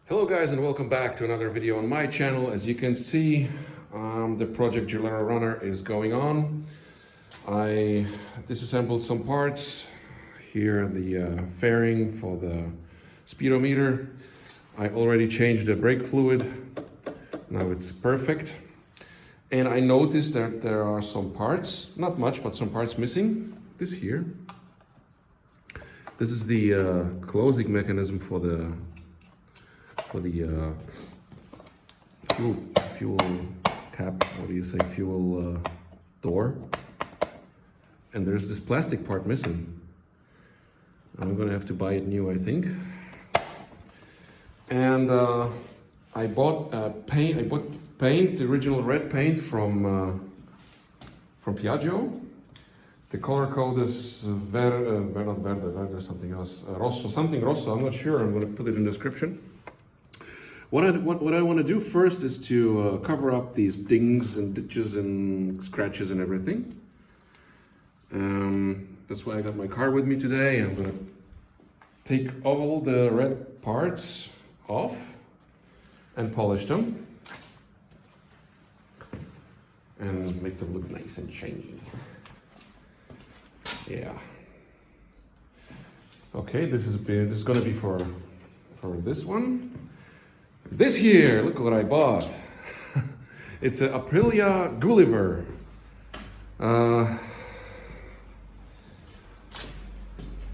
Hello guys, and welcome back to another video on my channel. As you can see, the project Gilera Runner is going on. I disassembled some parts. Here the fairing for the speedometer. I already changed the brake fluid. Now it's perfect. And I noticed that there are some parts, not much, but some parts missing. This here. This is the closing mechanism for the fuel cap, what do you say, fuel door. And there's this plastic part missing. I'm gonna have to buy it new, I think. And I bought paint. I bought paint, the original red paint from Piaggio. The color code is not Verde, something else. Rosso. I'm not sure. I'm gonna put it in the description. What I want to do first is to cover up these dings and ditches and scratches and everything. That's why I got my car with me today. I'm going to take all the red parts off and polish them. And make them look nice and shiny. Yeah. Okay, this is going to be for this one. This here, look what I bought. It's an APRILIA Gulliver. For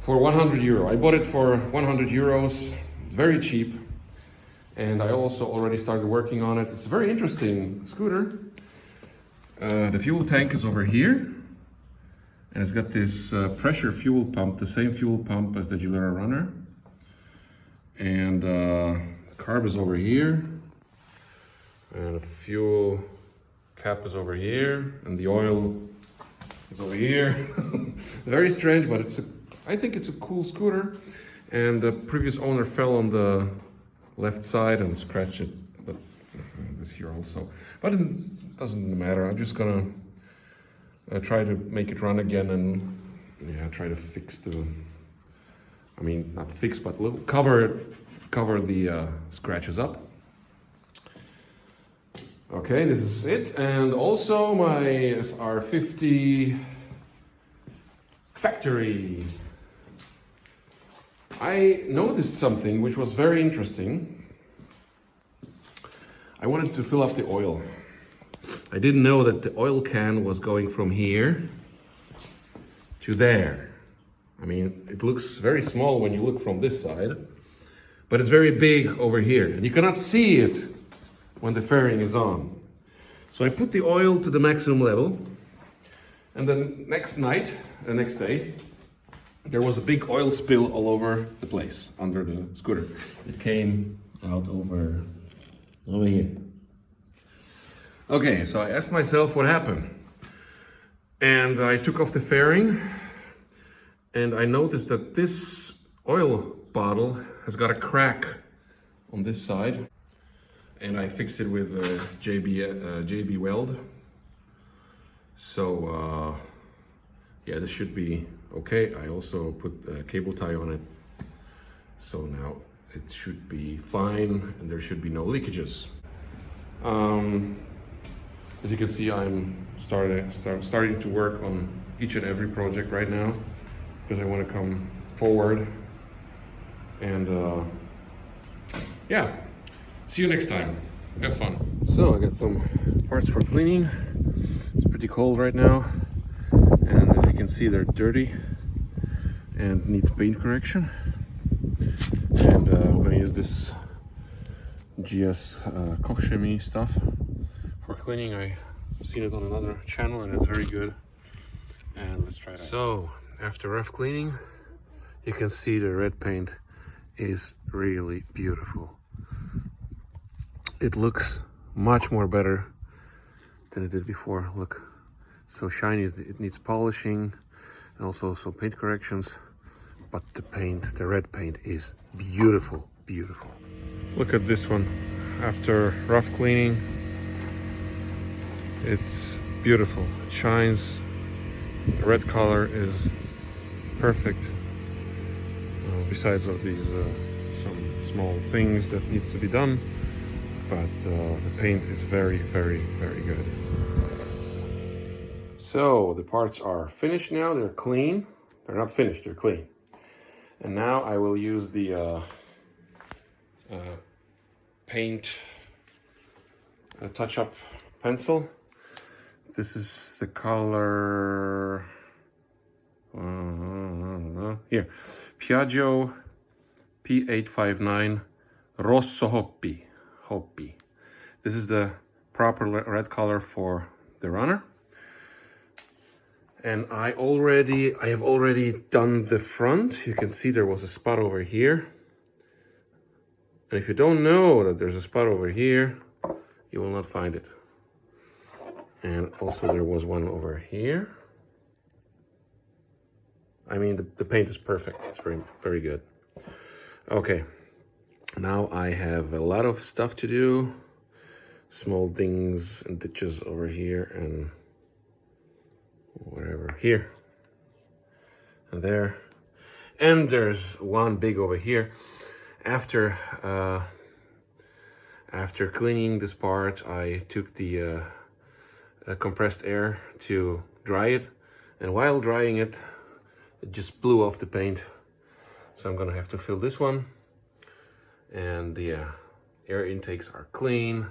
100 euro. I bought it for 100 euros, very cheap. And I also already started working on it. It's a very interesting scooter. The fuel tank is over here. And it's got this pressure fuel pump, the same fuel pump as the Gilera Runner. And carb is over here, and the fuel cap is over here, and the oil is over here. Very strange, but I think it's a cool scooter. And the previous owner fell on the left side and scratched it, but this here also. But it doesn't matter. I'm just gonna try to make it run again and try to fix not fix, but cover the scratches up. Okay, this is it. And also my SR50 factory. I noticed something which was very interesting. I wanted to fill up the oil. I didn't know that the oil can was going from here to there. I mean, it looks very small when you look from this side, but it's very big over here, and you cannot see it when the fairing is on. So I put the oil to the maximum level, and then the next day, there was a big oil spill all over the place, under the scooter. It came out over here. Okay, so I asked myself what happened. And I took off the fairing, and I noticed that this oil bottle has got a crack on this side, and I fixed it with JB weld. So yeah, this should be okay. I also put a cable tie on it, so now it should be fine, and there should be no leakages. As you can see, I'm starting to work on each and every project right now, because I want to come forward. And yeah, see you next time. Have fun. So I got some parts for cleaning. It's pretty cold right now, and as you can see, they're dirty and needs paint correction. And I'm gonna use this GS Kochchemie stuff for cleaning. I've seen it on another channel and it's very good. And let's try it out. So after rough cleaning, you can see the red paint is really beautiful. It looks much more better than it did before. Look, so shiny. It needs polishing and also some paint corrections, but the red paint is beautiful. Look at this one. After rough cleaning, it's beautiful. It shines. The red color is perfect. Besides of these some small things that needs to be done, but the paint is very, very, very good. So the parts are finished now. They're clean. They're not finished, they're clean. And now I will use the paint touch-up pencil. This is the color here, Piaggio P859 Rosso Hoppi. This is the proper red color for the runner. And I have already done the front. You can see there was a spot over here. And if you don't know that there's a spot over here, you will not find it. And also there was one over here. I mean, the paint is perfect. It's very, very good. Okay, now I have a lot of stuff to do. Small dings and ditches over here and whatever here and there. And there's one big over here. After cleaning this part, I took the compressed air to dry it, and while drying it, it just blew off the paint. So I'm gonna have to fill this one. And the air intakes are clean.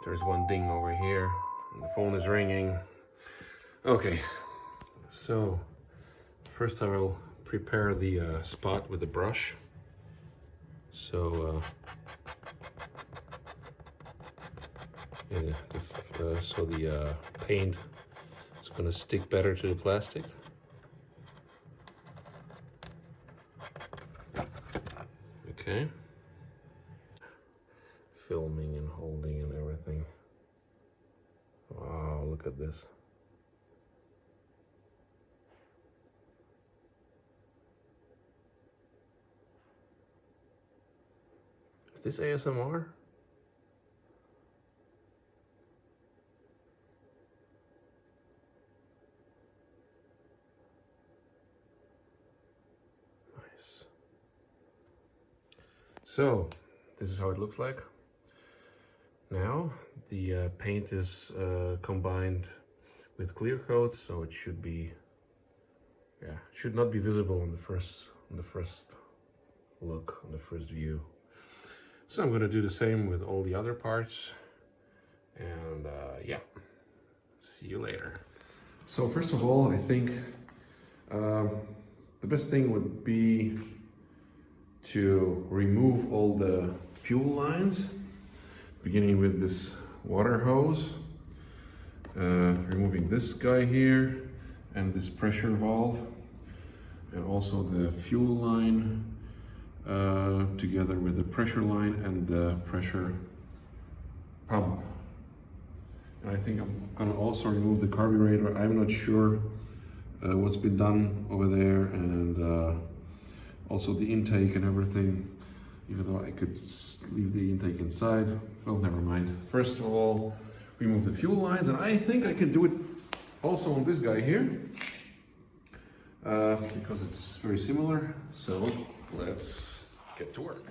There's one ding over here, and the phone is ringing. Okay, so first I will prepare the spot with the brush. So so the paint is going to stick better to the plastic. Okay. Filming and holding and everything. Wow, look at this. Is this ASMR? Nice. So, this is how it looks like. Now, the paint is combined with clear coat, so it should be, should not be visible on the first look, on the first view. So I'm going to do the same with all the other parts, and yeah, see you later. So first of all, I think the best thing would be to remove all the fuel lines, beginning with this water hose, removing this guy here and this pressure valve, and also the fuel line together with the pressure line and the pressure pump. And I think I'm gonna also remove the carburetor. I'm not sure what's been done over there, and also the intake and everything, even though I could leave the intake inside. Well, never mind. First of all, remove the fuel lines, and I think I can do it also on this guy here, because it's very similar. So let's get to work.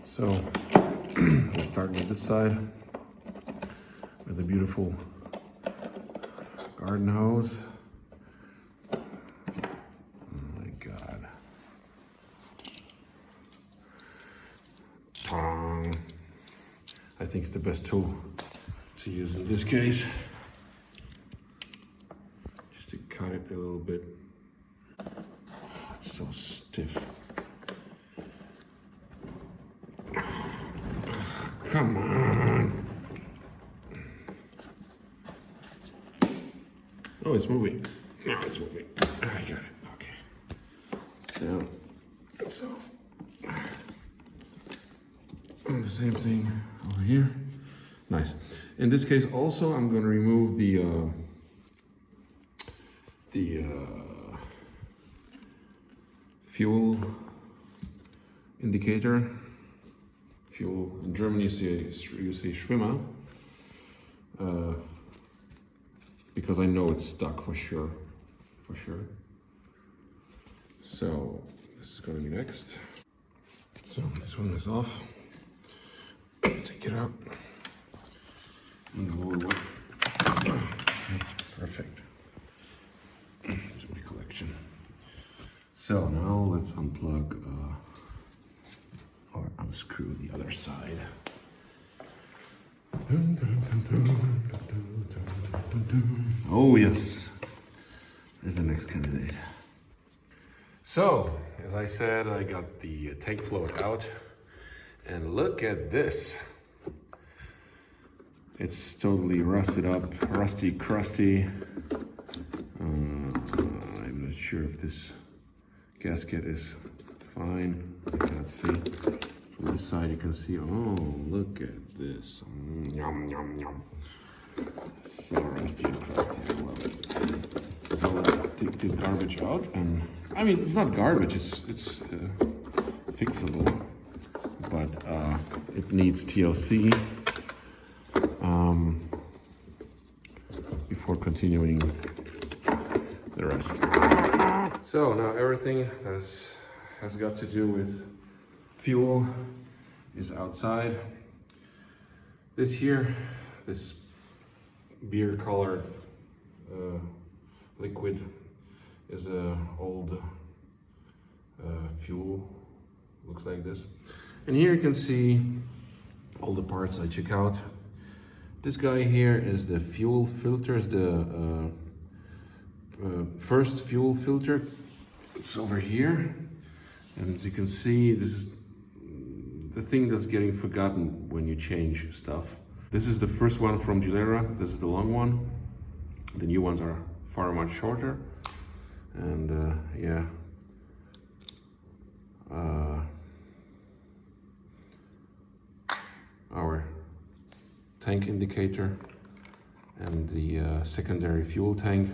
So we'll start with this side with the beautiful garden hose. Oh my God. I think it's the best tool to use in this case. Just to cut it a little bit. It's so stiff. Come on. Oh, it's moving. Now it's moving. I got it. Okay. So the same thing over here. Nice. In this case, also, I'm going to remove the fuel indicator. Fuel in German you say Schwimmer, because I know it's stuck for sure. So this is going to be next. So this one is off. Take it out. And the lower one. Okay, perfect. It's a big collection. So now let's unplug or unscrew the other side. Oh yes, there's the next candidate. So, as I said, I got the tank float out, and look at this. It's totally rusted up, rusty, crusty. I'm not sure if this gasket is fine. I cannot see. From this side you can see, oh, look at this. Yum, yum, yum. So rusty and crusty, I love it. So let's take this garbage out, and I mean, it's not garbage, it's fixable, but it needs TLC before continuing the rest. So now everything that has got to do with fuel is outside. This here, this beer colored liquid is a old fuel, looks like this. And here you can see all the parts I took out. This guy here is the fuel filters, the first fuel filter. It's over here, and as you can see, this is the thing that's getting forgotten when you change stuff. This is the first one from Gilera. This is the long one. The new ones are far much shorter, and yeah. Our tank indicator and the secondary fuel tank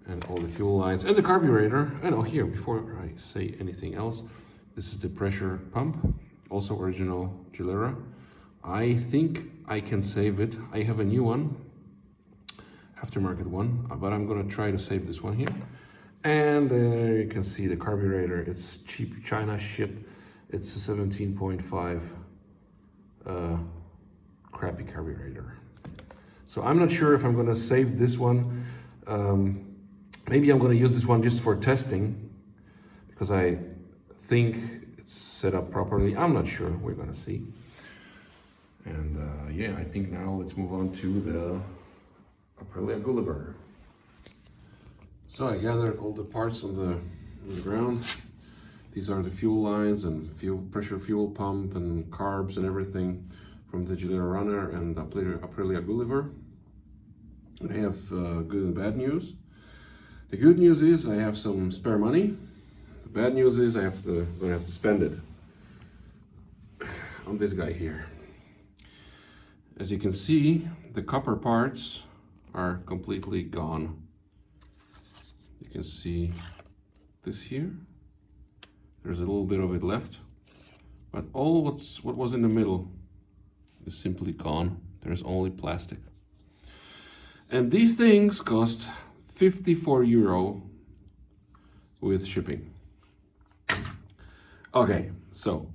and all the fuel lines and the carburetor. And oh, here, before I say anything else, this is the pressure pump, also original Gilera. I think I can save it. I have a new one, aftermarket one, but I'm gonna try to save this one here. And there you can see the carburetor. It's cheap China shit. It's a 17.5 crappy carburetor. So I'm not sure if I'm gonna save this one. Maybe I'm gonna use this one just for testing, because I think it's set up properly. I'm not sure, we're gonna see. And yeah, I think now let's move on to the APRILIA Gulliver. So I gathered all the parts on the ground. These are the fuel lines and pressure fuel pump and carbs and everything from the Gilera Runner and APRILIA Gulliver. I have good and bad news. The good news is I have some spare money. The bad news is I'm gonna have to spend it on this guy here. As you can see, the copper parts are completely gone. You can see this here. There's a little bit of it left, but all what was in the middle is simply gone. There's only plastic. And these things cost 54 euro with shipping. Okay, so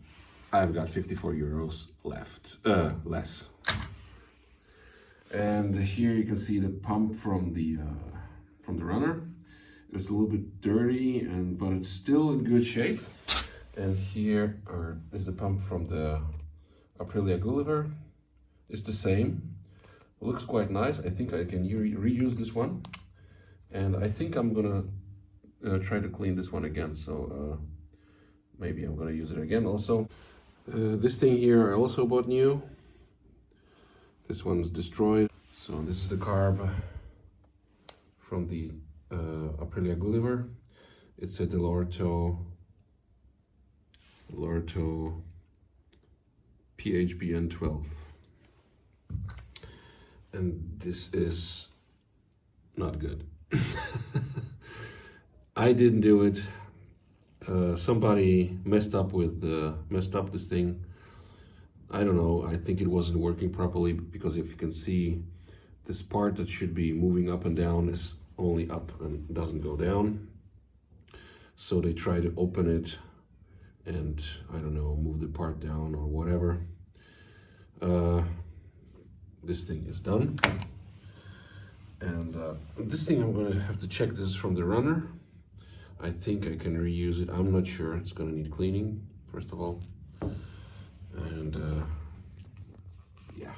I've got 54 euros left, less. And here you can see the pump from the runner. It's a little bit dirty, but it's still in good shape. And here is the pump from the APRILIA Gulliver. It's the same. It looks quite nice. I think I can reuse this one. And I think I'm gonna try to clean this one again. So maybe I'm gonna use it again also. This thing here I also bought new. This one's destroyed. So this is the carb from the APRILIA Gulliver. It's a Delorto PHBN 12. And this is not good. I didn't do it. Somebody messed up this thing. I don't know. I think it wasn't working properly, because if you can see, this part that should be moving up and down is only up and doesn't go down. So they try to open it, and I don't know, move the part down or whatever. This thing is done. And this thing I'm gonna have to check. This is from the runner. I think I can reuse it. I'm not sure. It's gonna need cleaning, first of all. And yeah.